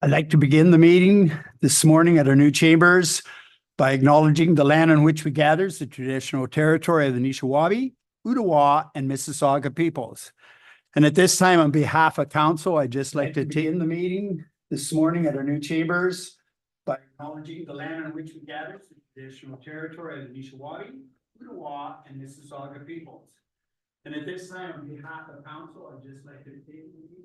I'd like to begin the meeting this morning at our new chambers by acknowledging the land on which we gather, the traditional territory of the Nishnawbe, Ottawa, and Mississauga peoples. And at this time, on behalf of council, I'd just like to begin the meeting this morning at our new chambers by acknowledging the land on which we gather, the traditional territory of the Nishnawbe, Ottawa, and Mississauga peoples. And at this time, on behalf of council, I'd just like to begin the meeting.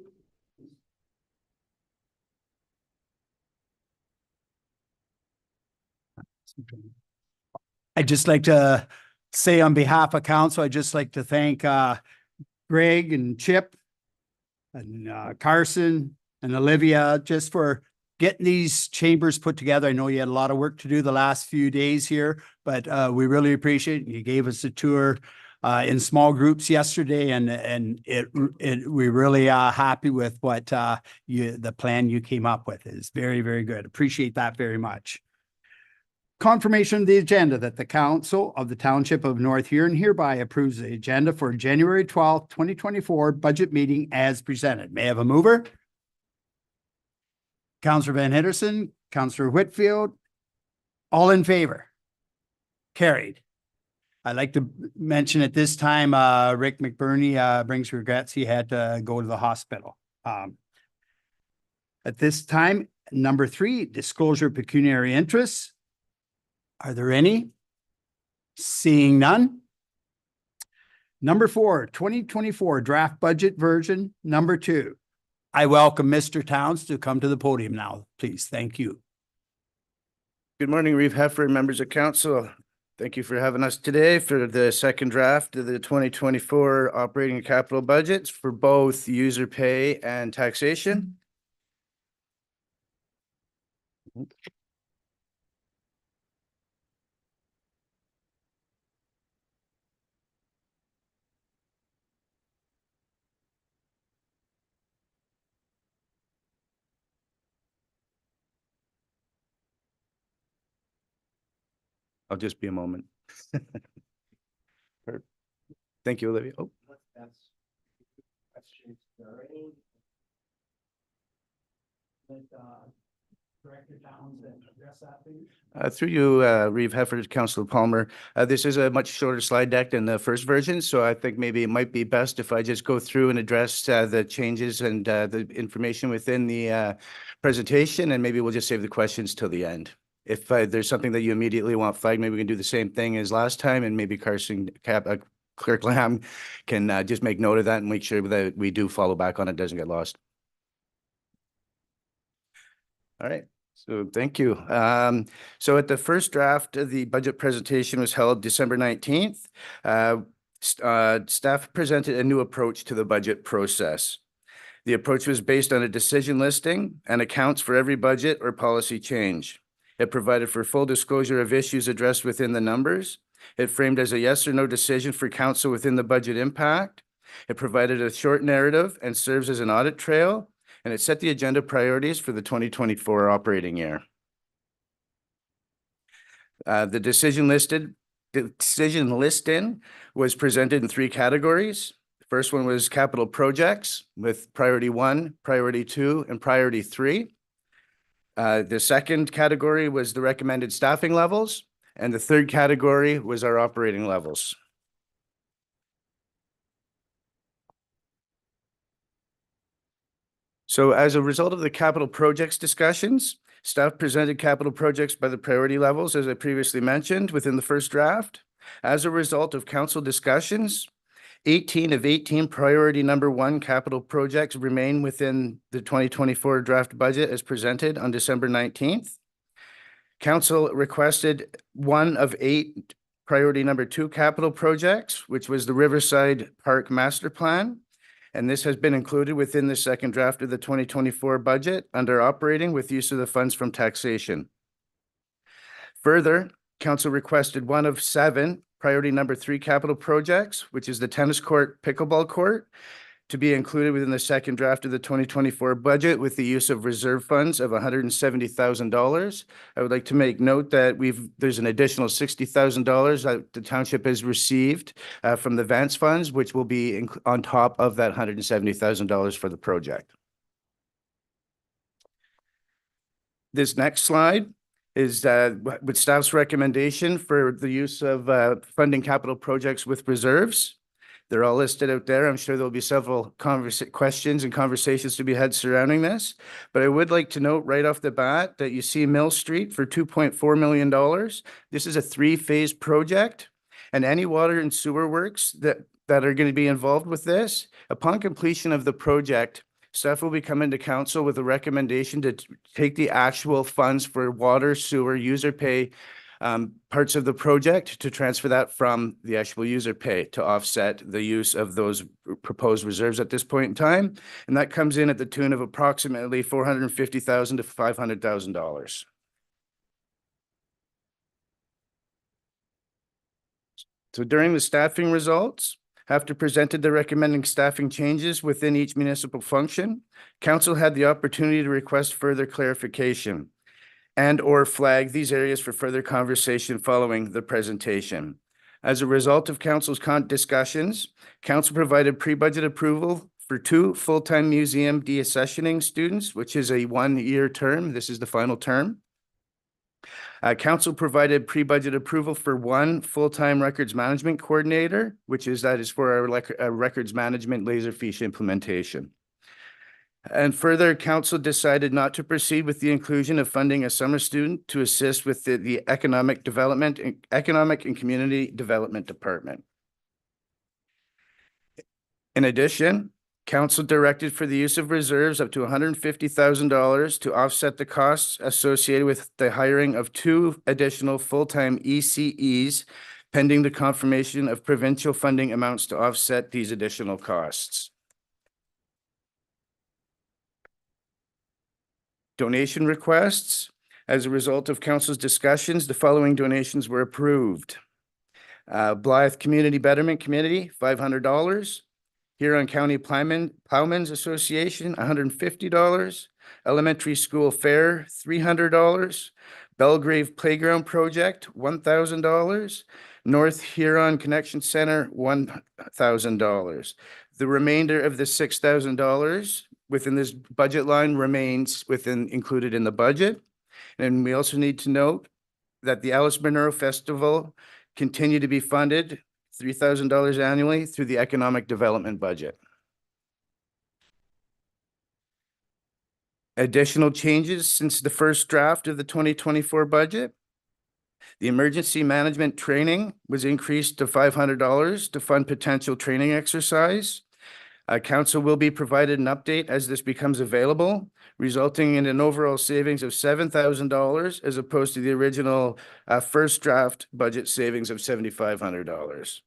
I'd just like to say on behalf of council, I'd just like to thank Greg and Chip and Carson and Olivia just for getting these chambers put together. I know you had a lot of work to do the last few days here, but we really appreciate it. You gave us a tour in small groups yesterday, and we're really happy with what the plan you came up with. Is very, very good. Appreciate that very much. Confirmation of the agenda that the Council of the Township of North Huron hereby approves the agenda for January 12th, 2024 budget meeting as presented. May I have a mover? Councillor Van Henderson, Councillor Whitfield, all in favor? Carried. I'd like to mention at this time, Rick McBurney brings regrets. He had to go to the hospital. At this time, number 3, disclosure of pecuniary interests. Are there any? Seeing none. Number 4, 2024 draft budget version, number 2. I welcome Mr. Towns to come to the podium now, please. Thank you. Good morning, Reeve Heffer, members of council. Thank you for having us today for the second draft of the 2024 operating and capital budgets for both user pay and taxation. I'll just be a moment. Thank you, Olivia. Oh. Through you, Reeve Heffer, Councillor Palmer. This is a much shorter slide deck than the first version, so I think maybe it might be best if I just go through and address the changes and the information within the presentation, and maybe we'll just save the questions till the end. If there's something that you immediately want flagged, maybe we can do the same thing as last time, and maybe Clerk Lamb can just make note of that and make sure that we do follow back on it, doesn't get lost. All right. So thank you. So at the first draft, the budget presentation was held December 19th. Staff presented a new approach to the budget process. The approach was based on a decision listing and accounts for every budget or policy change. It provided for full disclosure of issues addressed within the numbers. It framed as a yes or no decision for council within the budget impact. It provided a short narrative and serves as an audit trail. And it set the agenda priorities for the 2024 operating year. The decision listing was presented in 3 categories. The first one was capital projects with priority 1, priority 2, and priority 3. The second category was the recommended staffing levels, and the third category was our operating levels. So as a result of the capital projects discussions, staff presented capital projects by the priority levels, as I previously mentioned, within the first draft. As a result of council discussions, 18 of 18 priority number 1 capital projects remain within the 2024 draft budget as presented on December 19th. Council requested 1 of 8 priority number 2 capital projects, which was the Riverside Park Master Plan. And this has been included within the second draft of the 2024 budget under operating with use of the funds from taxation. Further, council requested 1 of 7 priority number 3 capital projects, which is the tennis court, pickleball court, to be included within the second draft of the 2024 budget with the use of reserve funds of $170,000. I would like to make note that there's an additional $60,000 that the township has received from the Vance funds, which will be on top of that $170,000 for the project. This next slide is with staff's recommendation for the use of funding capital projects with reserves. They're all listed out there. I'm sure there'll be several questions and conversations to be had surrounding this. But I would like to note right off the bat that you see Mill Street for $2.4 million. This is a 3-phase project, and any water and sewer works that are going to be involved with this, upon completion of the project, staff will be coming to council with a recommendation to take the actual funds for water, sewer, user pay parts of the project to transfer that from the actual user pay to offset the use of those proposed reserves at this point in time. And that comes in at the tune of approximately $450,000 to $500,000. So during the staffing results, after presented the recommending staffing changes within each municipal function, council had the opportunity to request further clarification and or flag these areas for further conversation following the presentation. As a result of council's discussions, council provided pre-budget approval for 2 full-time museum deaccessioning students, which is a 1-year term. This is the final term. Council provided pre-budget approval for 1 full-time records management coordinator, that is for our records management Laserfiche implementation. And further, council decided not to proceed with the inclusion of funding a summer student to assist with the economic and community development department. In addition, council directed for the use of reserves up to $150,000 to offset the costs associated with the hiring of 2 additional full-time ECEs, pending the confirmation of provincial funding amounts to offset these additional costs. Donation requests. As a result of council's discussions, the following donations were approved. Blythe Community Betterment Committee, $500. Huron County Plowmen's Association, $150. Elementary School Fair, $300. Belgrave Playground Project, $1,000. North Huron Connection Center, $1,000. The remainder of the $6,000 within this budget line remains included in the budget. And we also need to note that the Alice Monroe Festival continue to be funded $3,000 annually through the economic development budget. Additional changes since the first draft of the 2024 budget. The emergency management training was increased to $500 to fund potential training exercise. Council will be provided an update as this becomes available, resulting in an overall savings of $7,000 as opposed to the original first draft budget savings of $7,500.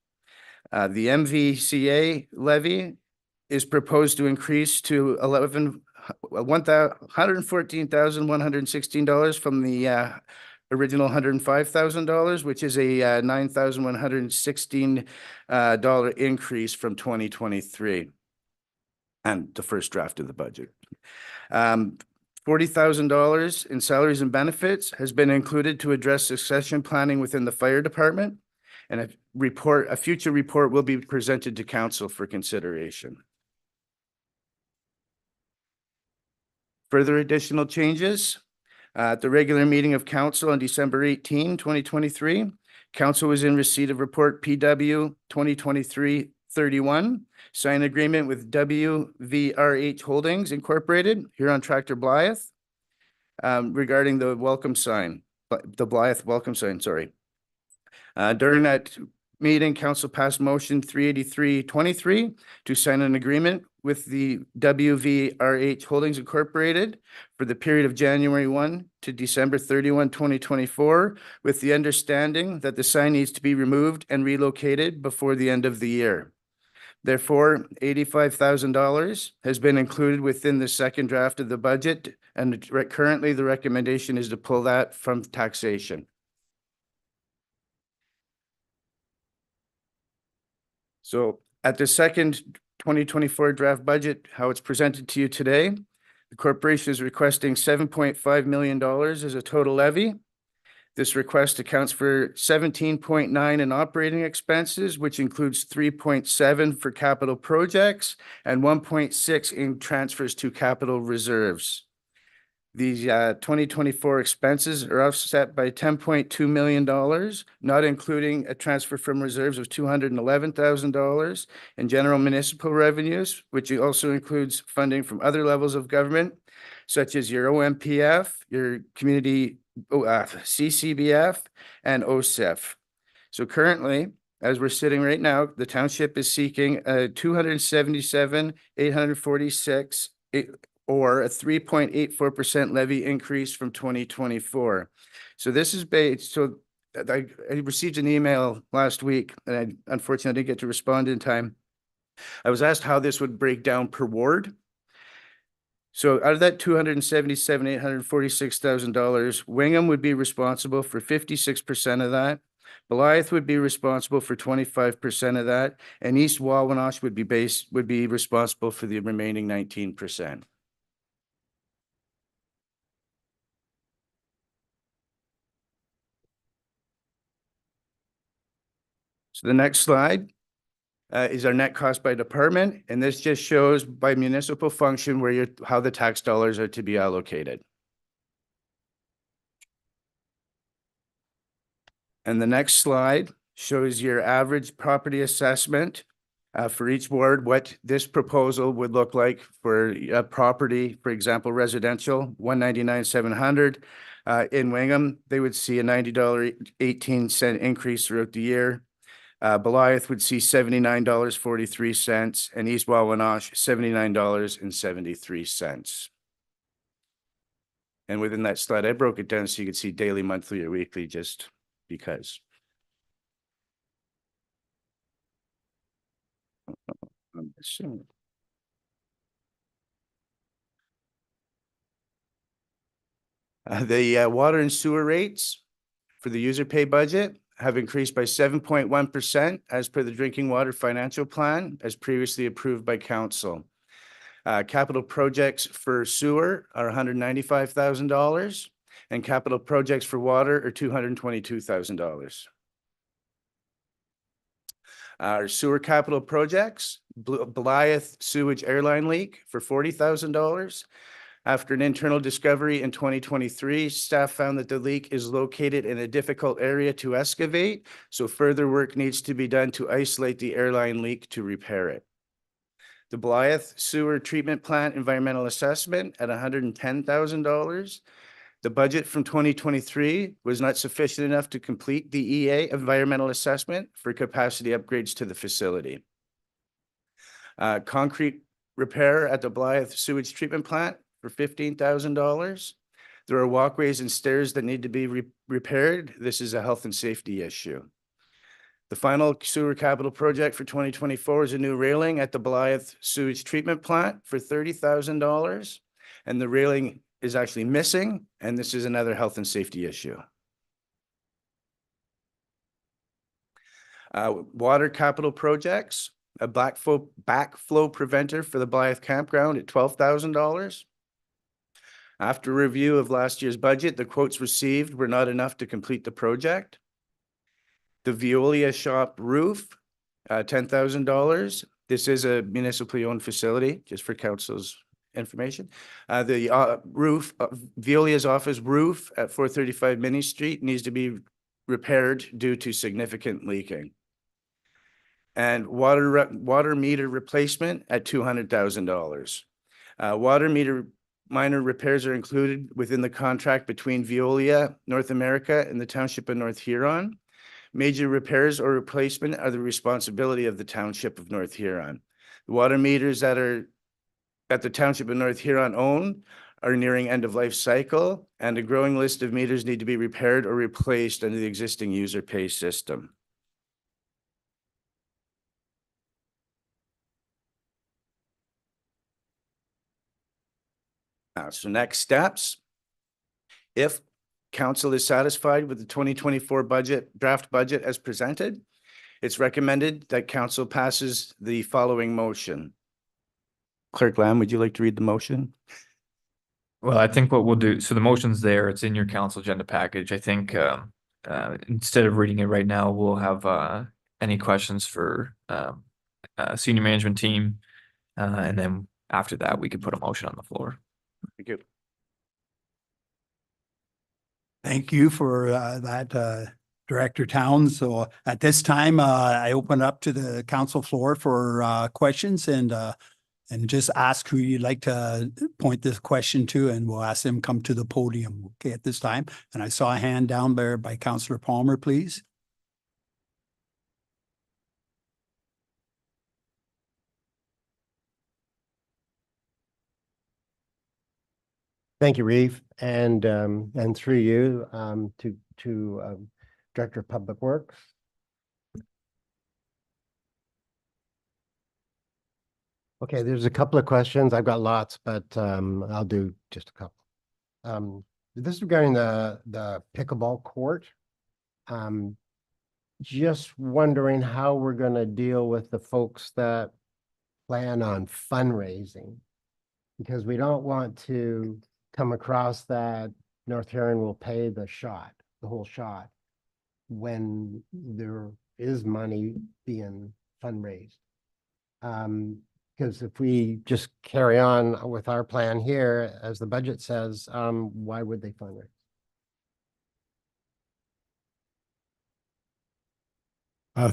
The MVCA levy is proposed to increase to $114,116 from the original $105,000, which is a $9,116 increase from 2023 and the first draft of the budget. $40,000 in salaries and benefits has been included to address succession planning within the fire department, and a future report will be presented to council for consideration. Further additional changes. At the regular meeting of council on December 18, 2023, council was in receipt of report PW 2023-31, signed agreement with WVRH Holdings Incorporated, Huron Tractor Blythe, regarding the welcome sign, the Blythe welcome sign, sorry. During that meeting, council passed motion 383-23 to sign an agreement with the WVRH Holdings Incorporated for the period of January 1 to December 31, 2024, with the understanding that the sign needs to be removed and relocated before the end of the year. Therefore, $85,000 has been included within the second draft of the budget, and currently the recommendation is to pull that from taxation. So at the second 2024 draft budget, how it's presented to you today, the corporation is requesting $7.5 million as a total levy. This request accounts for 17.9 in operating expenses, which includes 3.7 for capital projects and 1.6 in transfers to capital reserves. These 2024 expenses are offset by $10.2 million, not including a transfer from reserves of $211,000 in general municipal revenues, which also includes funding from other levels of government, such as your OMPF, your community CCBF, and OSIF. So currently, as we're sitting right now, the township is seeking a 277,846 or a 3.84% levy increase from 2024. So this is based, so I received an email last week and I unfortunately didn't get to respond in time. I was asked how this would break down per ward. So out of that $277,846,000, Wingham would be responsible for 56% of that. Blythe would be responsible for 25% of that, and East Wawanosh would be responsible for the remaining 19%. So the next slide is our net cost by department, and this just shows by municipal function how the tax dollars are to be allocated. And the next slide shows your average property assessment for each ward, what this proposal would look like for a property, for example, residential, $199,700. In Wingham, they would see a $90.18 increase throughout the year. Blythe would see $79.43, and East Wawanosh, $79.73. And within that slide, I broke it down so you could see daily, monthly, or weekly, just because. I'm assuming. The water and sewer rates for the user pay budget have increased by 7.1% as per the drinking water financial plan as previously approved by council. Capital projects for sewer are $195,000 and capital projects for water are $222,000. Our sewer capital projects, Blythe sewage airline leak for $40,000. After an internal discovery in 2023, staff found that the leak is located in a difficult area to excavate, so further work needs to be done to isolate the airline leak to repair it. The Blythe sewer treatment plant environmental assessment at $110,000. The budget from 2023 was not sufficient enough to complete the EA environmental assessment for capacity upgrades to the facility. Concrete repair at the Blythe sewage treatment plant for $15,000. There are walkways and stairs that need to be repaired. This is a health and safety issue. The final sewer capital project for 2024 is a new railing at the Blythe sewage treatment plant for $30,000. And the railing is actually missing, and this is another health and safety issue. Water capital projects, a backflow preventer for the Blythe campground at $12,000. After review of last year's budget, the quotes received were not enough to complete the project. The Veolia shop roof, $10,000. This is a municipally owned facility, just for council's information. The roof, Veolia's office roof at 435 Minnie Street needs to be repaired due to significant leaking. And water meter replacement at $200,000. Water meter minor repairs are included within the contract between Veolia North America and the Township of North Huron. Major repairs or replacement are the responsibility of the Township of North Huron. The water meters that the Township of North Huron own are nearing end of life cycle, and a growing list of meters need to be repaired or replaced under the existing user pay system. So next steps. If council is satisfied with the 2024 draft budget as presented, it's recommended that council passes the following motion. Clerk Lamb, would you like to read the motion? Well, I think what we'll do, so the motion's there, it's in your council agenda package. I think instead of reading it right now, we'll have any questions for senior management team. And then after that, we can put a motion on the floor. Thank you. Thank you for that, Director Towns. So at this time, I open up to the council floor for questions and just ask who you'd like to point this question to, and we'll ask them come to the podium, okay, at this time. And I saw a hand down there by Councillor Palmer, please. Thank you, Reeve, and through you to Director of Public Works. Okay, there's a couple of questions. I've got lots, but I'll do just a couple. This is regarding the pickleball court. Just wondering how we're gonna deal with the folks that plan on fundraising. Because we don't want to come across that North Huron will pay the whole shot, when there is money being fundraised. Because if we just carry on with our plan here, as the budget says, why would they fundraise?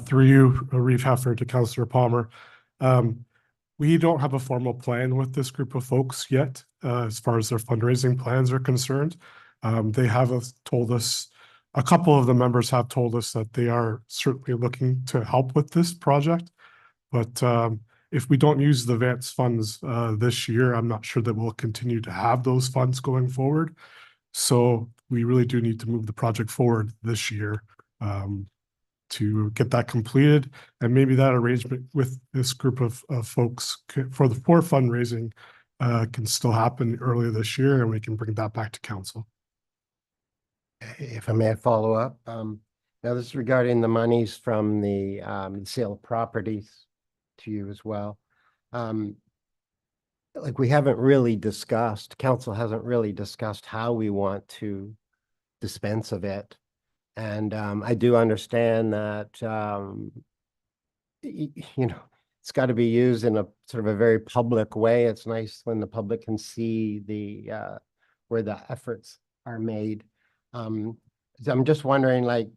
Through you, Reeve Heffer, to Councillor Palmer. We don't have a formal plan with this group of folks yet, as far as their fundraising plans are concerned. They have told us, a couple of the members have told us that they are certainly looking to help with this project. But if we don't use the Vance funds this year, I'm not sure that we'll continue to have those funds going forward. So we really do need to move the project forward this year to get that completed, and maybe that arrangement with this group of folks for fundraising can still happen earlier this year, and we can bring that back to council. If I may follow up, now this is regarding the monies from the sale of properties to you as well. Like we haven't really discussed, council hasn't really discussed how we want to dispense of it. And I do understand that, it's got to be used in a sort of a very public way. It's nice when the public can see where the efforts are made. So I'm just wondering, like,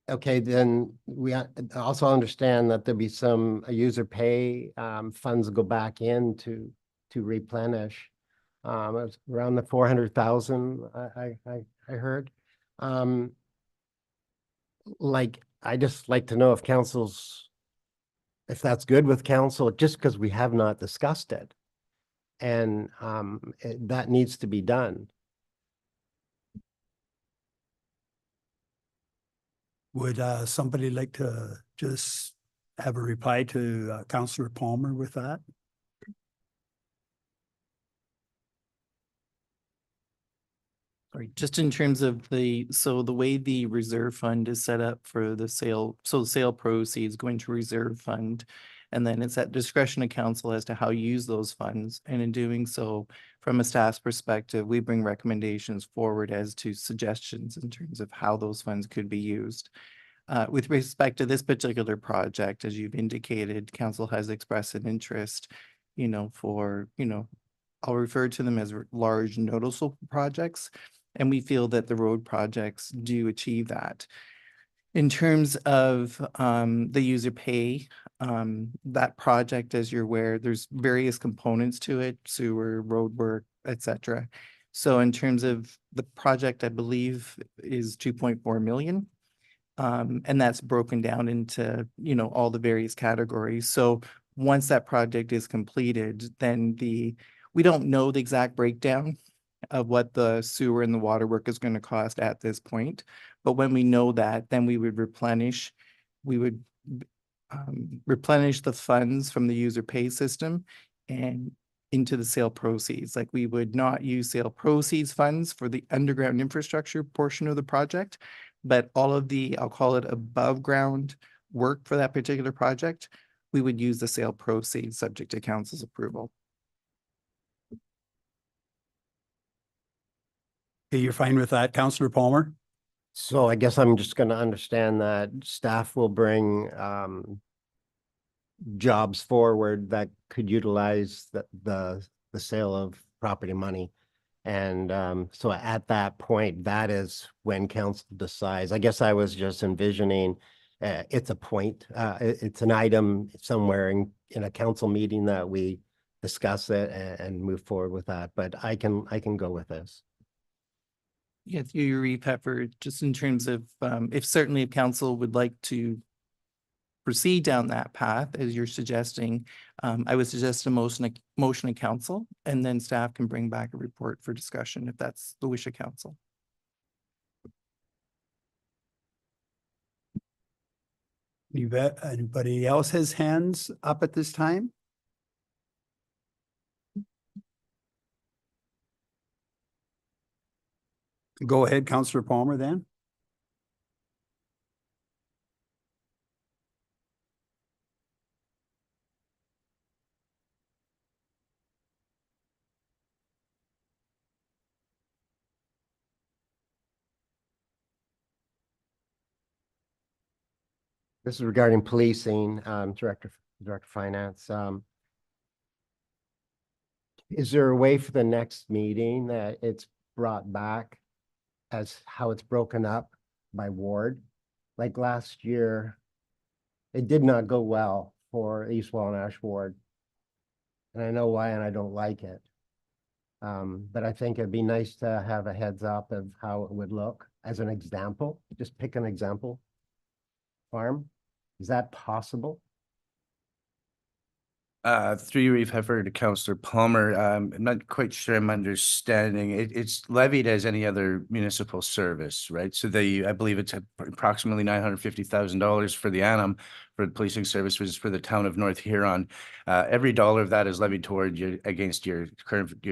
okay, then we also understand that there'll be some user pay funds go back in to replenish. It's around the 400,000 I heard. Like, I just like to know if that's good with council, just because we have not discussed it. And that needs to be done. Would somebody like to just have a reply to Councillor Palmer with that? Sorry, just in terms of the way the reserve fund is set up for the sale, so sale proceeds going to reserve fund. And then it's at discretion of council as to how you use those funds. And in doing so, from a staff's perspective, we bring recommendations forward as to suggestions in terms of how those funds could be used. With respect to this particular project, as you've indicated, council has expressed an interest, for, I'll refer to them as large noticeable projects. And we feel that the road projects do achieve that. In terms of the user pay, that project, as you're aware, there's various components to it, sewer, road work, etc. So in terms of the project, I believe is 2.4 million. And that's broken down into, all the various categories. So once that project is completed, then we don't know the exact breakdown of what the sewer and the water work is going to cost at this point. But when we know that, then we would replenish the funds from the user pay system and into the sale proceeds. Like, we would not use sale proceeds funds for the underground infrastructure portion of the project, but all of the, I'll call it above ground work for that particular project, we would use the sale proceeds subject to council's approval. Okay, you're fine with that, Councillor Palmer? So I guess I'm just going to understand that staff will bring jobs forward that could utilize the sale of property money. And so at that point, that is when council decides. I guess I was just envisioning it's a point, it's an item somewhere in a council meeting that we discuss it and move forward with that, but I can go with this. Yeah, through you, Reeve Heffer, just in terms of, if certainly if council would like to proceed down that path, as you're suggesting, I would suggest a motion of council, and then staff can bring back a report for discussion if that's the wish of council. Anybody else has hands up at this time? Go ahead, Councillor Palmer, then. This is regarding policing, Director of Finance. Is there a way for the next meeting that it's brought back as how it's broken up by ward? Like last year, it did not go well for East Wallinash Ward. And I know why, and I don't like it. But I think it'd be nice to have a heads up of how it would look as an example. Just pick an example. Farm, is that possible? Through you, Reeve Heffer, to Councillor Palmer, I'm not quite sure I'm understanding. It's levied as any other municipal service, right? So I believe it's approximately $950,000 for the ANAM for the policing service, which is for the town of North Huron. Every dollar of that is levied toward you against your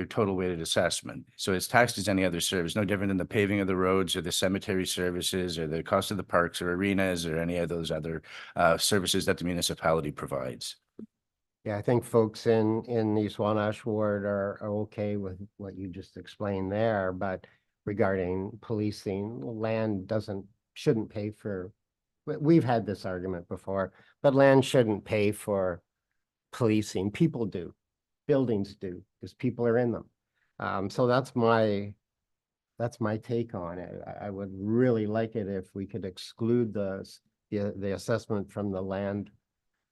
total weighted assessment. So it's taxed as any other service, no different than the paving of the roads or the cemetery services or the cost of the parks or arenas or any of those other services that the municipality provides. Yeah, I think folks in East Wallinash Ward are okay with what you just explained there, but regarding policing, land shouldn't pay for, we've had this argument before, but land shouldn't pay for policing. People do, buildings do, because people are in them. So that's my take on it. I would really like it if we could exclude the assessment from the land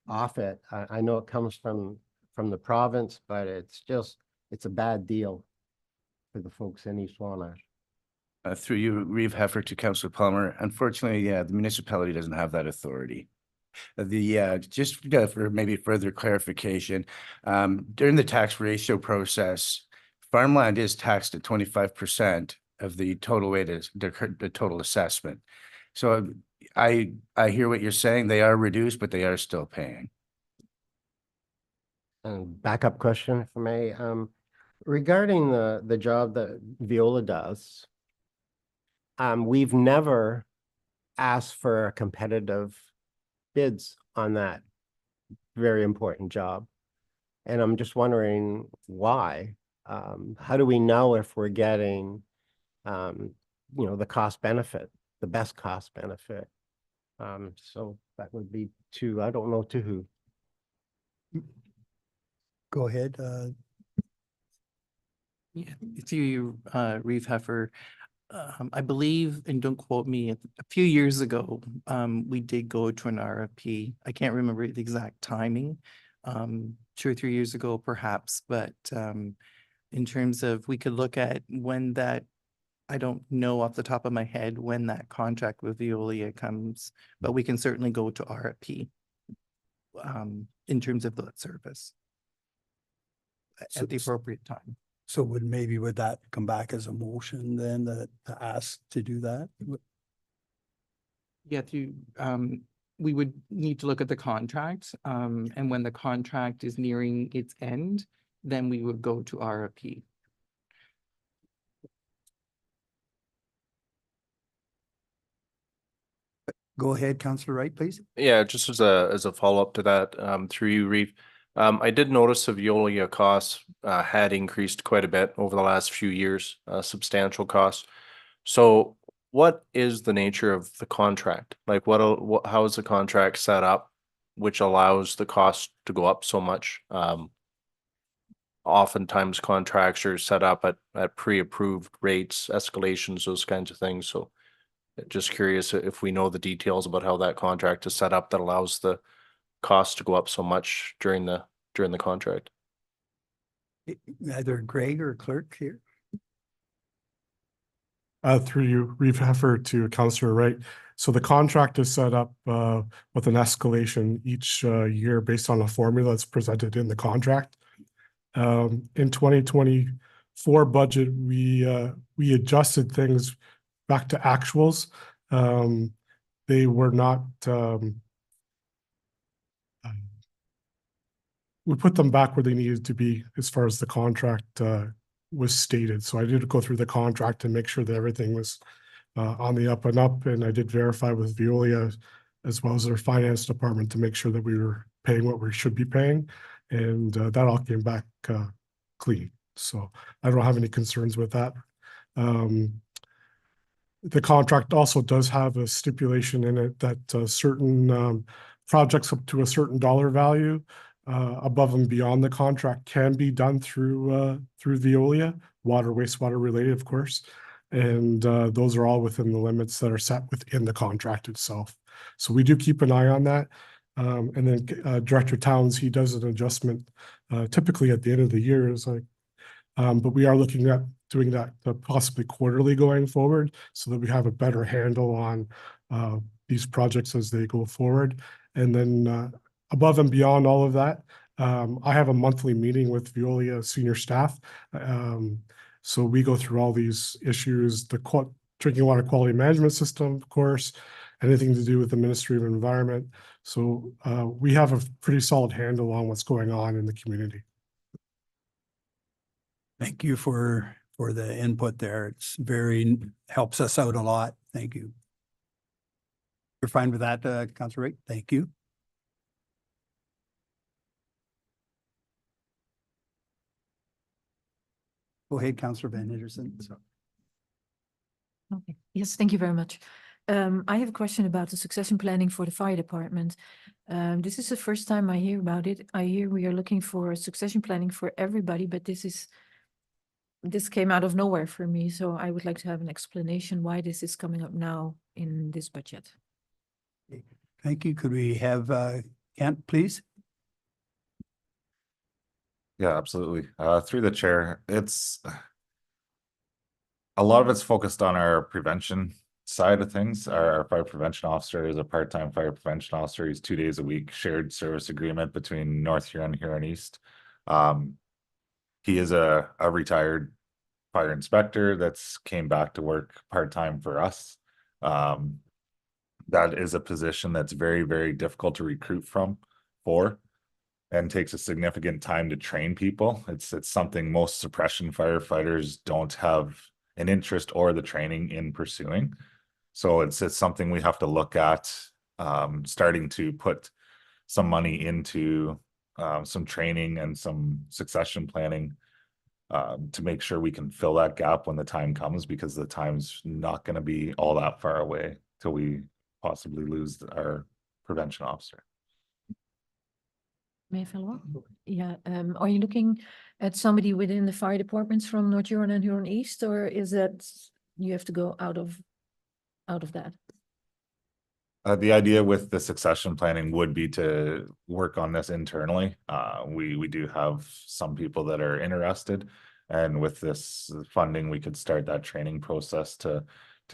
off it. I know it comes from the province, but it's a bad deal for the folks in East Wallinash. Through you, Reeve Heffer, to Councillor Palmer. Unfortunately, yeah, the municipality doesn't have that authority. Just for maybe further clarification, during the tax ratio process, farmland is taxed at 25% of the total weighted, the total assessment. So I hear what you're saying. They are reduced, but they are still paying. And backup question, if I may, regarding the job that Veolia does, we've never asked for competitive bids on that very important job. And I'm just wondering why. How do we know if we're getting, the cost benefit, the best cost benefit? So that would be I don't know to who. Go ahead. Yeah, through you, Reeve Heffer, I believe, and don't quote me, a few years ago, we did go to an RFP. I can't remember the exact timing, 2 or 3 years ago, perhaps, but in terms of, we could look at when that, I don't know off the top of my head when that contract with Veolia comes, but we can certainly go to RFP in terms of that service at the appropriate time. So would that come back as a motion then to ask to do that? Yeah, we would need to look at the contract, and when the contract is nearing its end, then we would go to RFP. Go ahead, Councillor Wright, please. Yeah, just as a follow-up to that, through you, Reeve. I did notice the Veolia costs had increased quite a bit over the last few years, substantial costs. So what is the nature of the contract? Like how is the contract set up, which allows the cost to go up so much? oftentimes contracts are set up at pre-approved rates, escalations, those kinds of things. So just curious if we know the details about how that contract is set up that allows the cost to go up so much during the contract. Either Greg or clerk here. Through you, Reeve Heffer to Councillor Wright. So the contract is set up with an escalation each year based on a formula that's presented in the contract. In 2024 budget, we adjusted things back to actuals. They were not we put them back where they needed to be as far as the contract was stated. So I did go through the contract and make sure that everything was on the up and up. And I did verify with Veolia as well as their finance department to make sure that we were paying what we should be paying. And that all came back clean. So I don't have any concerns with that. The contract also does have a stipulation in it that certain projects up to a certain dollar value above and beyond the contract can be done through Veolia, water, wastewater related, of course. And those are all within the limits that are set within the contract itself. So we do keep an eye on that. And then Director Towns, he does an adjustment typically at the end of the year. Is like, but we are looking at doing that possibly quarterly going forward so that we have a better handle on these projects as they go forward. And then above and beyond all of that, I have a monthly meeting with Veolia senior staff. So we go through all these issues, the drinking water quality management system, of course, anything to do with the Ministry of Environment. So we have a pretty solid handle on what's going on in the community. Thank you for the input there. It's helps us out a lot. Thank you. You're fine with that, Councillor Wright? Thank you. Go ahead, Councillor Van Henderson. Okay, yes, thank you very much. I have a question about the succession planning for the fire department. This is the first time I hear about it. I hear we are looking for succession planning for everybody, but this came out of nowhere for me. So I would like to have an explanation why this is coming up now in this budget. Thank you. Could we have Kent, please? Yeah, absolutely. Through the chair, a lot of it's focused on our prevention side of things. Our fire prevention officer is a part-time fire prevention officer. He's 2 days a week, shared service agreement between North Huron and Huron East. He is a retired fire inspector that's came back to work part-time for us. That is a position that's very, very difficult to recruit for. And takes a significant time to train people. It's something most suppression firefighters don't have an interest or the training in pursuing. So it's something we have to look at, starting to put some money into some training and some succession planning to make sure we can fill that gap when the time comes, because the time's not going to be all that far away till we possibly lose our prevention officer. May I follow up? Yeah, are you looking at somebody within the fire departments from North Huron and Huron East, or is that you have to go out of that? The idea with the succession planning would be to work on this internally. We do have some people that are interested, and with this funding, we could start that training process to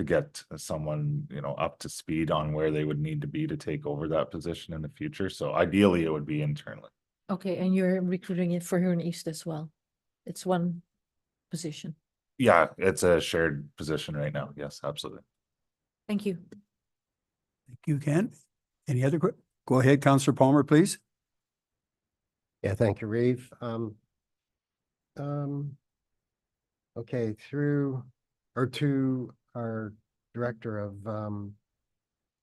get someone, up to speed on where they would need to be to take over that position in the future. So ideally, it would be internally. Okay, and you're recruiting it for Huron East as well? It's one position. Yeah, it's a shared position right now. Yes, absolutely. Thank you. Thank you, Kent. Any other go ahead, Councillor Palmer, please. Yeah, thank you, Reeve. Okay, to our director of,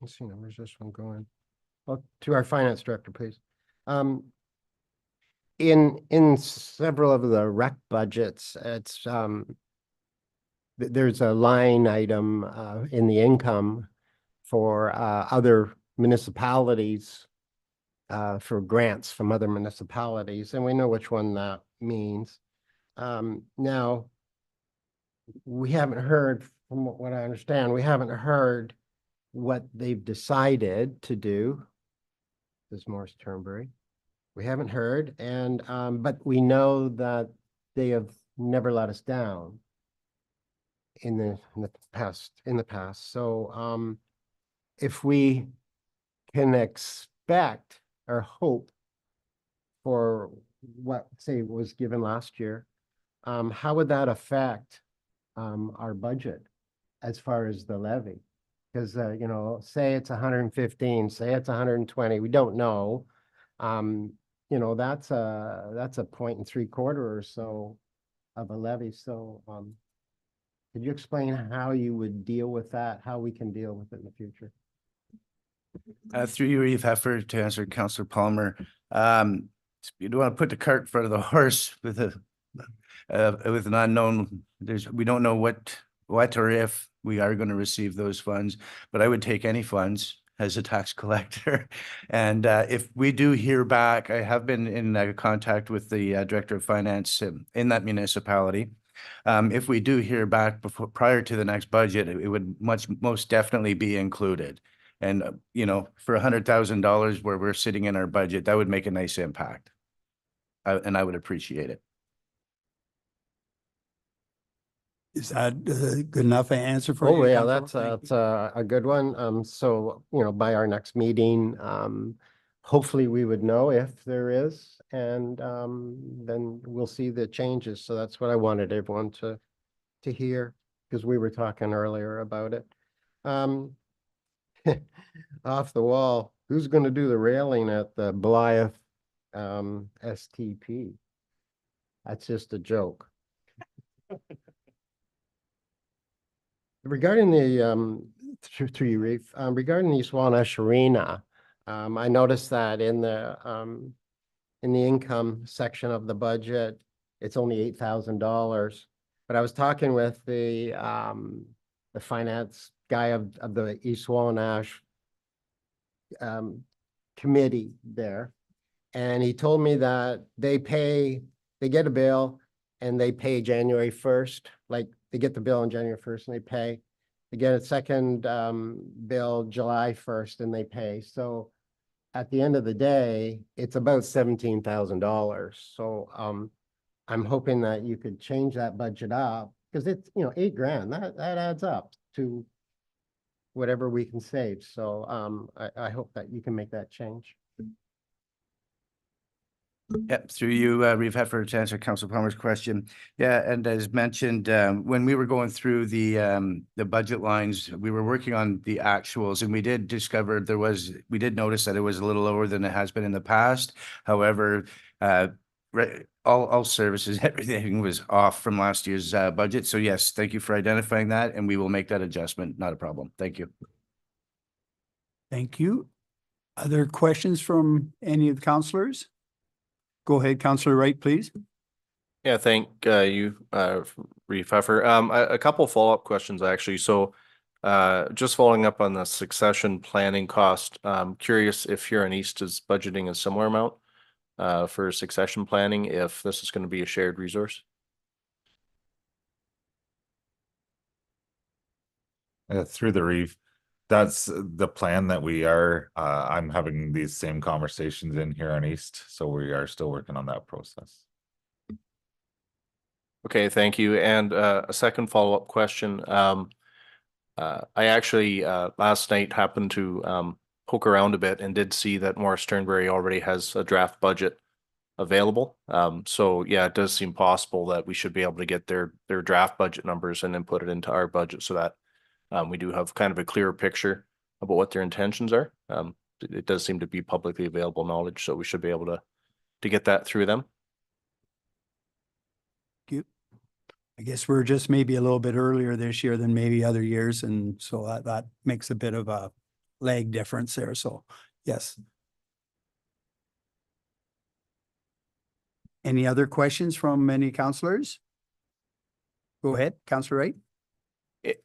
let's see, where's this one going? Oh, to our finance director, please. In several of the rec budgets, it's there's a line item in the income for other municipalities, for grants from other municipalities, and we know which one that means. Now, we haven't heard, from what I understand, we haven't heard what they've decided to do. This Morris Turnberry. We haven't heard, and, but we know that they have never let us down in the past. So, if we can expect or hope for what, say, was given last year, how would that affect our budget as far as the levy? Because, you know, say it's 115, say it's 120, we don't know. You know, that's a 1.75 or so of a levy. So, could you explain how you would deal with that, how we can deal with it in the future? Through you, Reeve Heffer, to answer Councillor Palmer. You don't want to put the cart in front of the horse with an unknown. We don't know what or if we are going to receive those funds, but I would take any funds as a tax collector. And if we do hear back, I have been in contact with the Director of Finance in that municipality. If we do hear back prior to the next budget, it would most definitely be included. And, you know, for $100,000 where we're sitting in our budget, that would make a nice impact. And I would appreciate it. Is that a good enough answer for you? Oh, yeah, Councillor? that's a good one. So, you know, by our next meeting, hopefully we would know if there is, and then we'll see the changes. So that's what I wanted everyone to hear, because we were talking earlier about it. Off the wall, who's going to do the railing at the Blythe STP? That's just a joke. Regarding the through you, Reef, regarding the Swanesh Arena, I noticed that in the income section of the budget, it's only $8,000. But I was talking with the finance guy of the East Swanesh committee there, and he told me that they get a bill and they pay January 1st, like they get the bill on January 1st and they get a second bill July 1st and they pay. So at the end of the day, it's about $17,000. So I'm hoping that you could change that budget up, because it's, you know, $8,000, that adds up to whatever we can save. So I hope that you can make that change. Yep, through you, Reeve Heffer, to answer Council Palmer's question. Yeah, and as mentioned, when we were going through the budget lines, we were working on the actuals, and we did discover we did notice that it was a little lower than it has been in the past. However, all services, everything was off from last year's budget. So yes, thank you for identifying that, and we will make that adjustment. Not a problem. Thank you. Thank you. Other questions from any of the councillors? Go ahead, Councillor Wright, please. Yeah, thank you, Reeve Heffer. A couple follow-up questions, actually. So just following up on the succession planning cost, I'm curious if Huron East is budgeting a similar amount for succession planning, if this is going to be a shared resource? Through the Reeve, that's the plan that we are, I'm having these same conversations in here on East, so we are still working on that process. Okay, thank you. And a second follow-up question. I actually last night happened to poke around a bit and did see that Morris Turnberry already has a draft budget available. So yeah, it does seem possible that we should be able to get their draft budget numbers and then put it into our budget, so that we do have kind of a clearer picture about what their intentions are. It does seem to be publicly available knowledge, so we should be able to get that through them. I guess we're just maybe a little bit earlier this year than maybe other years, and so that makes a bit of a lag difference there. So yes. Any other questions from any councillors? Go ahead, Councillor Wright.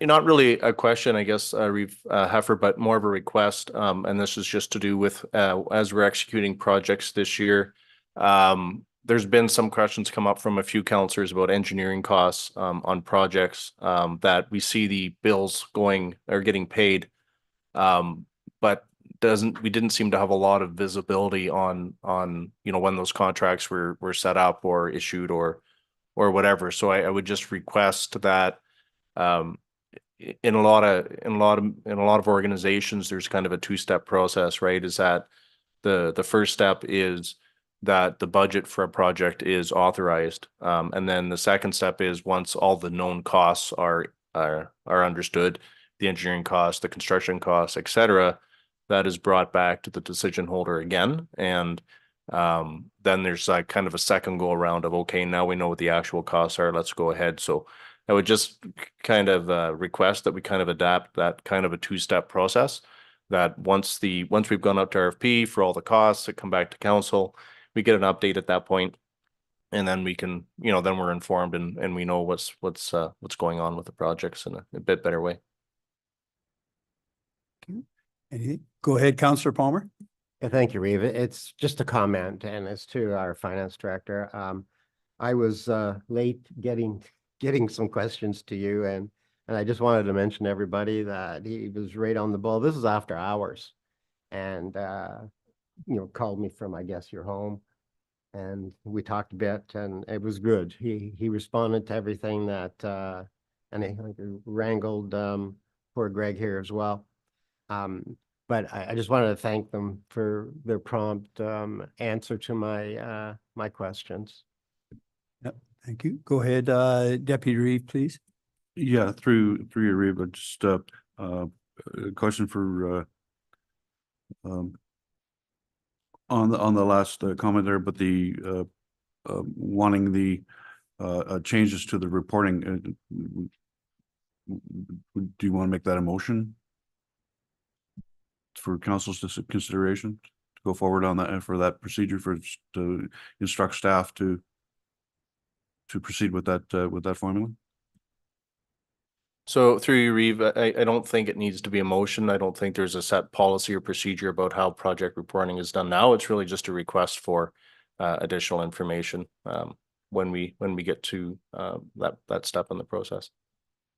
Not really a question, I guess, Reeve Heffer, but more of a request. And this is just to do with as we're executing projects this year. there's been some questions come up from a few counselors about engineering costs on projects that we see the bills going or getting paid. But we didn't seem to have a lot of visibility on when those contracts were set up or issued or whatever. So I would just request that in a lot of organizations, there's kind of a two-step process, right? Is that the first step is that the budget for a project is authorized. And then the second step is once all the known costs are understood, the engineering costs, the construction costs, et cetera, that is brought back to the decision holder again. And then there's like kind of a second go around of, okay, now we know what the actual costs are, let's go ahead. So I would just kind of request that we kind of adapt that kind of a two-step process, that once we've gone up to RFP for all the costs that come back to council, we get an update at that point, and then we can, then we're informed and we know what's going on with the projects in a bit better way. Anything? Go ahead, Councillor Palmer. Yeah, thank you, Reeve. It's just a comment, and it's to our finance director. I was late getting some questions to you, and I just wanted to mention to everybody that he was right on the ball. This is after hours, and called me from, I guess, your home, and we talked a bit, and it was good. He responded to everything that, and he wrangled poor Greg here as well. But I just wanted to thank them for their prompt answer to my questions. Yep, thank you. Go ahead, Deputy Reeve, please. Yeah, through your Reeve, but just a question for on the last comment there, but the wanting the changes to the reporting. Do you want to make that a motion for council's consideration to go forward on that and for that procedure to instruct staff to proceed with that formula? So through you, Reeve, I don't think it needs to be a motion. I don't think there's a set policy or procedure about how project reporting is done now. It's really just a request for additional information when we get to that step in the process.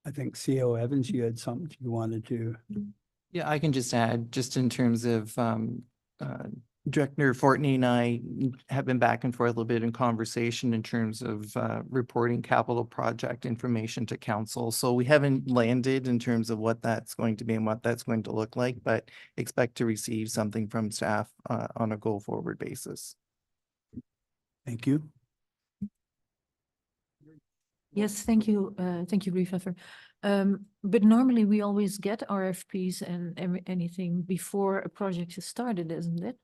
I think CO Evans, you had something you wanted to. Yeah, I can just add, just in terms of Director Fortney and I have been back and forth a little bit in conversation in terms of reporting capital project information to council. So we haven't landed in terms of what that's going to be and what that's going to look like, but expect to receive something from staff on a go forward basis. Thank you. Yes, thank you. Thank you, Reeve Heffer. But normally we always get RFPs and anything before a project is started, isn't it?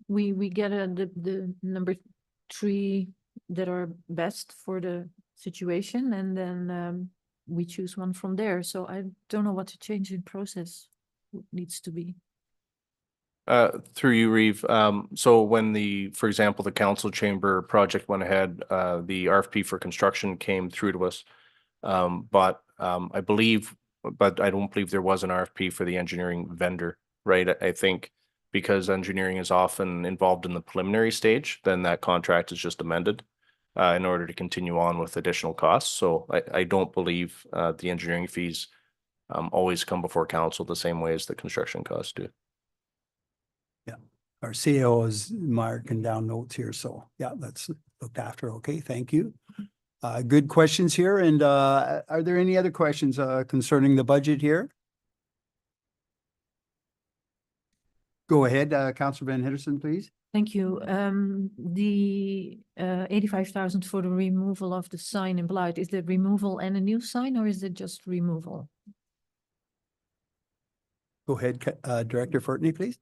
We get the number 3 that are best for the situation, and then we choose one from there. So I don't know what the change in process needs to be. Through you, Reeve. So when for example, the council chamber project went ahead, the RFP for construction came through to us. But I don't believe there was an RFP for the engineering vendor, right? I think because engineering is often involved in the preliminary stage, then that contract is just amended in order to continue on with additional costs. So I don't believe the engineering fees always come before council the same way as the construction costs do. Yeah, our CEO is marking down notes here, so yeah, that's looked after. Okay, thank you. Good questions here. And are there any other questions concerning the budget here? Go ahead, Councillor Van Henderson, please. Thank you. The 85,000 for the removal of the sign in Blythe, is the removal and a new sign, or is it just removal? Go ahead, Director Fortney, please.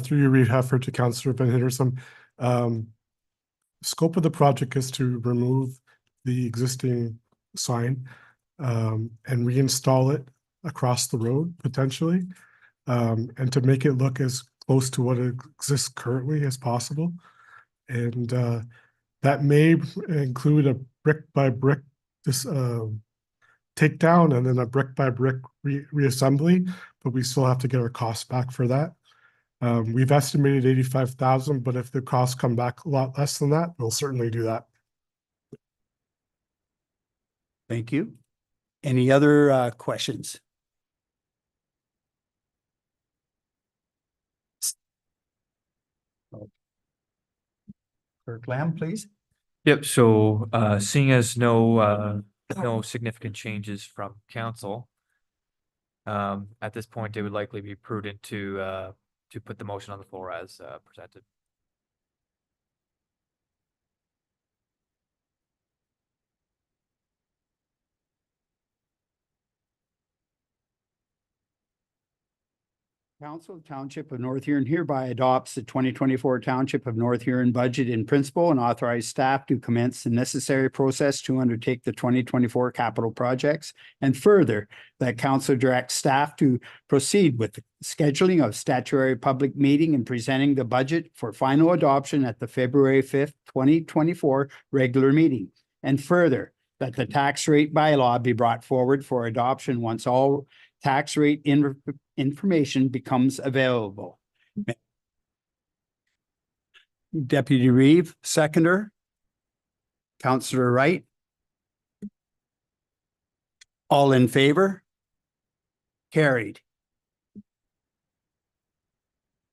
Through your Reeve Heffer to Councillor Van Henderson. Scope of the project is to remove the existing sign and reinstall it across the road potentially, and to make it look as close to what exists currently as possible. And that may include a brick by brick takedown and then a brick by brick reassembly, but we still have to get our costs back for that. We've estimated 85,000, but if the costs come back a lot less than that, we'll certainly do that. Thank you. Any other questions? Clerk Lamb, please. Yep, so seeing as no significant changes from council. At this point, it would likely be prudent to put the motion on the floor as presented. Council Township of North Huron hereby adopts the 2024 Township of North Huron budget in principle and authorize staff to commence the necessary process to undertake the 2024 capital projects. And further, that council directs staff to proceed with the scheduling of statutory public meeting and presenting the budget for final adoption at the February 5th, 2024 regular meeting. And further, that the tax rate bylaw be brought forward for adoption once all tax rate information becomes available. Deputy Reeve, seconder. Councillor Wright. All in favor? Carried.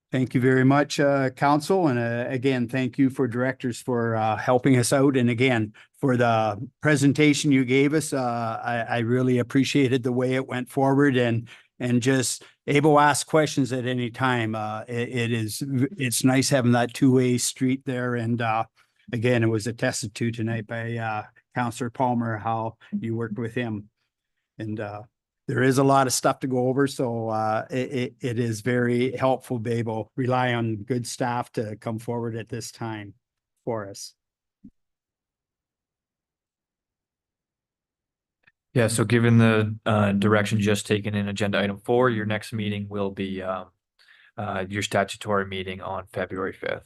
Thank you very much, council. And again, thank you for directors for helping us out. And again, for the presentation you gave us, I really appreciated the way it went forward and just able to ask questions at any time. It's nice having that two-way street there. And again, it was attested to tonight by Councillor Palmer, how you worked with him. And there is a lot of stuff to go over, so it is very helpful, Babel. Rely on good staff to come forward at this time for us. Yeah, so given the direction just taken in agenda item 4, your next meeting will be your statutory meeting on February 5th.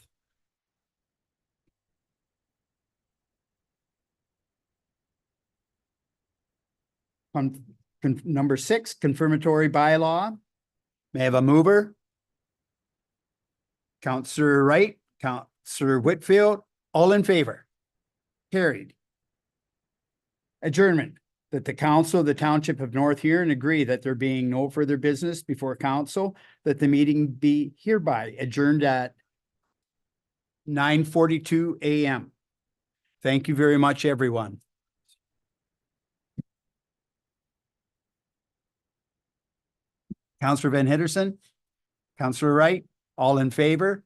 Number 6, confirmatory bylaw. May I have a mover? Councillor Wright, Councillor Whitfield, all in favor? Carried. Adjournment. That the council of the Township of North Huron agree that there being no further business before council, that the meeting be hereby adjourned at 9:42 a.m. Thank you very much, everyone. Councillor Van Henderson, Councillor Wright, all in favor?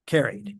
Carried.